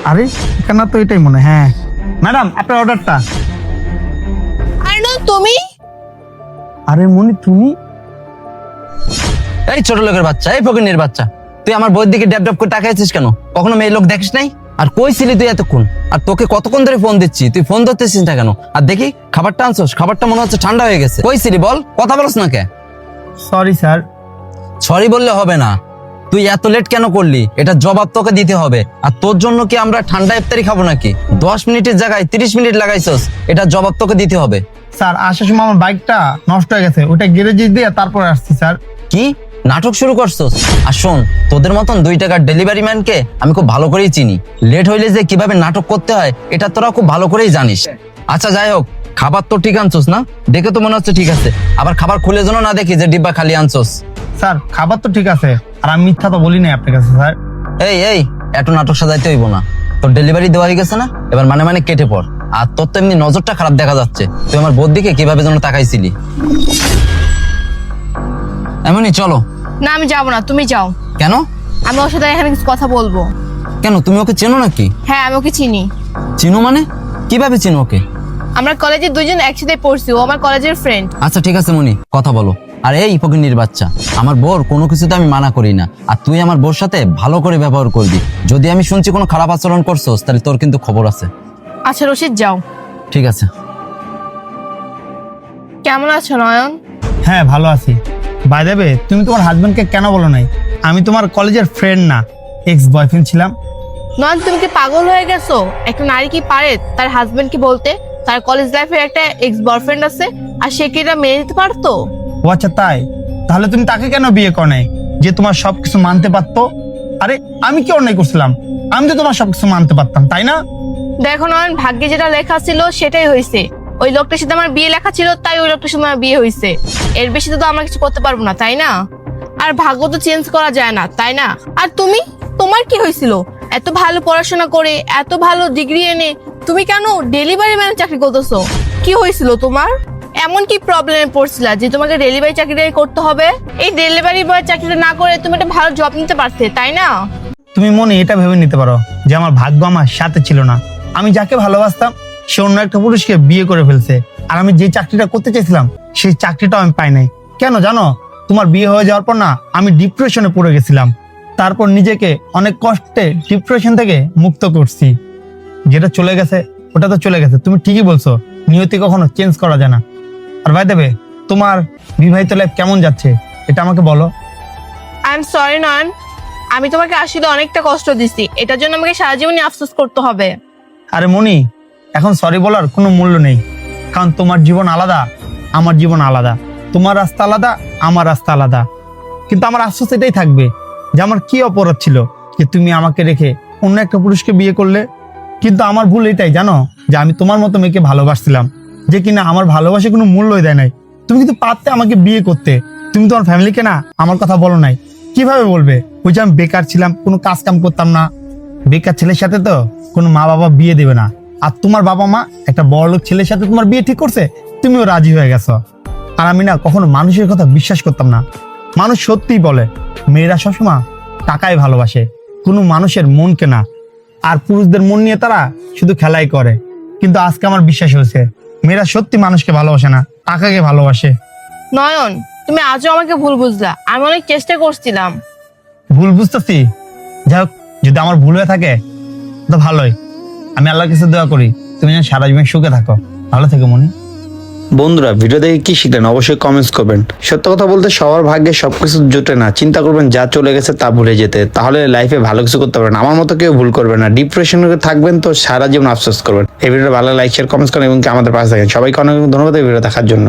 আরে এখানে তো এটাই মনে, হ্যাঁ ম্যাডাম আপনার অর্ডারটা। আর না তুমি আরে মনি তুমি? এই ছোট লোকের বাচ্চা, এই ফকিন্নির বাচ্চা, তুই আমার বইয়ের দিকে ড্যাব ড্যাব করে তাকাইছিস কেন? কখনো মেয়ে লোক দেখিস নাই? আর কই ছিলি তুই এতক্ষণ? আর তোকে কতক্ষণ ধরে ফোন দিচ্ছি, তুই ফোন ধরতেছিস না কেন? আর দেখি খাবারটা আনছস, খাবারটা মনে হচ্ছে ঠান্ডা হয়ে গেছে। কই ছিলি বল, কথা বলছ না কে? Sorry sir. সরি বললে হবে না, তুই এত লেট কেন করলি এটা জবাব তোকে দিতে হবে। আর তোর জন্য কি আমরা ঠান্ডা ইফতারি খাবো নাকি? 10 মিনিটের জায়গায় 30 মিনিট লাগাইছস, এটা জবাব তোকে দিতে হবে। স্যার আসার সময় আমার বাইকটা নষ্ট হয়ে গেছে, ওটা গ্যারেজে দিয়ে তারপরে আসছি স্যার। কি নাটক শুরু করছস? আর শোন, তোদের মতন 2 টাকার ডেলিভারি ম্যানকে আমি খুব ভালো করেই চিনি। লেট হইলে যে কিভাবে নাটক করতে হয় এটা তোরা খুব ভালো করেই জানিস। আচ্ছা যাই হোক, খাবার তো ঠিক আনছস না? দেখে তো মনে হচ্ছে ঠিক আছে। আবার খাবার খুলে যেন না দেখি যে ডিব্বা খালি আনছস। স্যার খাবার তো ঠিক আছে, আর আমি মিথ্যা তো বলি নাই আপনার কাছে স্যার। এই এই এত নাটক সাজাইতে হইব না। তোর ডেলিভারি দেওয়া হয়ে গেছে না, এবার মানে মানে কেটে পড়। আর তোর তো এমনি নজরটা খারাপ দেখা যাচ্ছে, তুই আমার বোর দিকে কিভাবে যেন তাকাইছিলি। এমনই চলো। না আমি যাবো না, তুমি যাও। কেন? আমি ওর সাথে এখানে কিছু কথা বলবো। কেন, তুমি ওকে চেনো নাকি? হ্যাঁ আমি ওকে চিনি। চিনো মানে? কিভাবে চিনো ওকে? আমরা কলেজে দুইজন একসাথে পড়ছি, ও আমার কলেজের ফ্রেন্ড। আচ্ছা ঠিক আছে মনি, কথা বলো। আর এই ফকিন্নির বাচ্চা, আমার বোর কোনো কিছুতে আমি মানা করি না, আর তুই আমার বোর সাথে ভালো করে ব্যবহার করবি। যদি আমি শুনছি কোনো খারাপ আচরণ করছোস তাহলে তোর কিন্তু খবর আছে। আচ্ছা রশিদ যাও। ঠিক আছে। কেমন আছো নয়ন? হ্যাঁ ভালো আছি। বাই দ্য ওয়ে, তুমি তোমার হাজবেন্ডকে কেন বলো নাই? আমি তোমার কলেজের ফ্রেন্ড না, এক্স বয়ফ্রেন্ড ছিলাম। নয়ন তুমি কি পাগল হয়ে গেছো? একটা নারী কি পারে তার হাজবেন্ডকে বলতে তার কলেজ লাইফে একটা এক্স বয়ফ্রেন্ড আছে, আর সে কি এটা মেনে নিতে পারতো? ও আচ্ছা তাই, তাহলে তুমি তাকে কেন বিয়ে করো নাই যে তোমার সবকিছু মানতে পারতো? আরে আমি কি অন্যায় করছিলাম? আমি তো তোমার সবকিছু মানতে পারতাম, তাই না? দেখো নয়ন, ভাগ্যে যেটা লেখা ছিল সেটাই হয়েছে। ওই লোকটার সাথে আমার বিয়ে লেখা ছিল, তাই ওই লোকটার সাথে আমার বিয়ে হয়েছে। এর বেশি তো আমরা কিছু করতে পারবো না, তাই না? আর ভাগ্য তো চেঞ্জ করা যায় না, তাই না? আর তুমি, তোমার কি হয়েছিল? এত ভালো পড়াশোনা করে, এত ভালো ডিগ্রি এনে তুমি কেন ডেলিভারি ম্যানের চাকরি করতেছো? কি হয়েছিল তোমার? এমন কি প্রবলেমে পড়ছিলা যে তোমাকে ডেলিভারি চাকরিটাই করতে হবে? এই ডেলিভারি বয় চাকরিটা না করে তুমি একটা ভালো জব নিতে পারতে, তাই না? তুমি মনে এটা ভেবে নিতে পারো যে আমার ভাগ্য আমার সাথে ছিল না। আমি যাকে ভালোবাসতাম সে অন্য একটা পুরুষকে বিয়ে করে ফেলছে, আর আমি যে চাকরিটা করতে চাইছিলাম সেই চাকরিটাও আমি পাই নাই। কেন জানো? তোমার বিয়ে হয়ে যাওয়ার পর না আমি ডিপ্রেশনে পড়ে গেছিলাম। তারপর নিজেকে অনেক কষ্টে ডিপ্রেশন থেকে মুক্ত করছি। যেটা চলে গেছে ওটা তো চলে গেছে, তুমি ঠিকই বলছো, নিয়তি কখনো চেঞ্জ করা যায় না। আর ভাই দেবে, তোমার বিবাহিত লাইফ কেমন যাচ্ছে এটা আমাকে বলো। আই এম সরি নয়ন, আমি তোমাকে আসলে অনেকটা কষ্ট দিছি, এটার জন্য আমাকে সারা জীবনই আফসোস করতে হবে। আরে মনি, এখন সরি বলার কোনো মূল্য নেই, কারণ তোমার জীবন আলাদা, আমার জীবন আলাদা। তোমার রাস্তা আলাদা, আমার রাস্তা আলাদা। কিন্তু আমার আফসোস এটাই থাকবে যে আমার কি অপরাধ ছিল যে তুমি আমাকে রেখে অন্য একটা পুরুষকে বিয়ে করলে। কিন্তু আমার ভুল এটাই জানো, যে আমি তোমার মতো মেয়েকে ভালোবাসছিলাম, যে কিনা আমার ভালোবাসে কোনো মূল্যই দেয় নাই। তুমি কিন্তু পারতে আমাকে বিয়ে করতে, তুমি তোমার ফ্যামিলিকে না আমার কথা বলো নাই। কিভাবে বলবে? ওই যে আমি বেকার ছিলাম, কোনো কাজ কাম করতাম না। বেকার ছেলের সাথে তো কোনো মা বাবা বিয়ে দেবে না। আর তোমার বাবা মা একটা বড়লোক ছেলের সাথে তোমার বিয়ে ঠিক করছে, তুমিও রাজি হয়ে গেছো। আর আমি না কখনো মানুষের কথা বিশ্বাস করতাম না। মানুষ সত্যিই বলে মেয়েরা সবসময় টাকায় ভালোবাসে, কোনো মানুষের মনকে না। আর পুরুষদের মন নিয়ে তারা শুধু খেলাই করে। কিন্তু আজকে আমার বিশ্বাস হয়েছে মেয়েরা সত্যি মানুষকে ভালোবাসে না, টাকাকে ভালোবাসে। নয়ন তুমি আজও আমাকে ভুল বুঝলা, আমি অনেক চেষ্টা করছিলাম। ভুল বুঝতেছি, যাই হোক, যদি আমার ভুল হয়ে থাকে তো ভালোই। আমি আল্লাহর কাছে দোয়া করি তুমি যেন সারা জীবন সুখে থাকো। ভালো থেকো মনি। বন্ধুরা ভিডিও দেখে কি শিখলেন অবশ্যই কমেন্টস করবেন। সত্য কথা বলতে সবার ভাগ্যে সবকিছু জোটে না, চিন্তা করবেন যা চলে গেছে তা ভুলে যেতে, তাহলে লাইফে ভালো কিছু করতে পারবেন। আমার মতো কেউ ভুল করবেন না, ডিপ্রেশনে থাকবেন তো সারা জীবন আফসোস করবেন। এই ভিডিওটা ভালো লাইক শেয়ার কমেন্টস করেন এবং আমাদের পাশে থাকেন। সবাইকে অনেক ধন্যবাদ এই ভিডিও দেখার জন্য।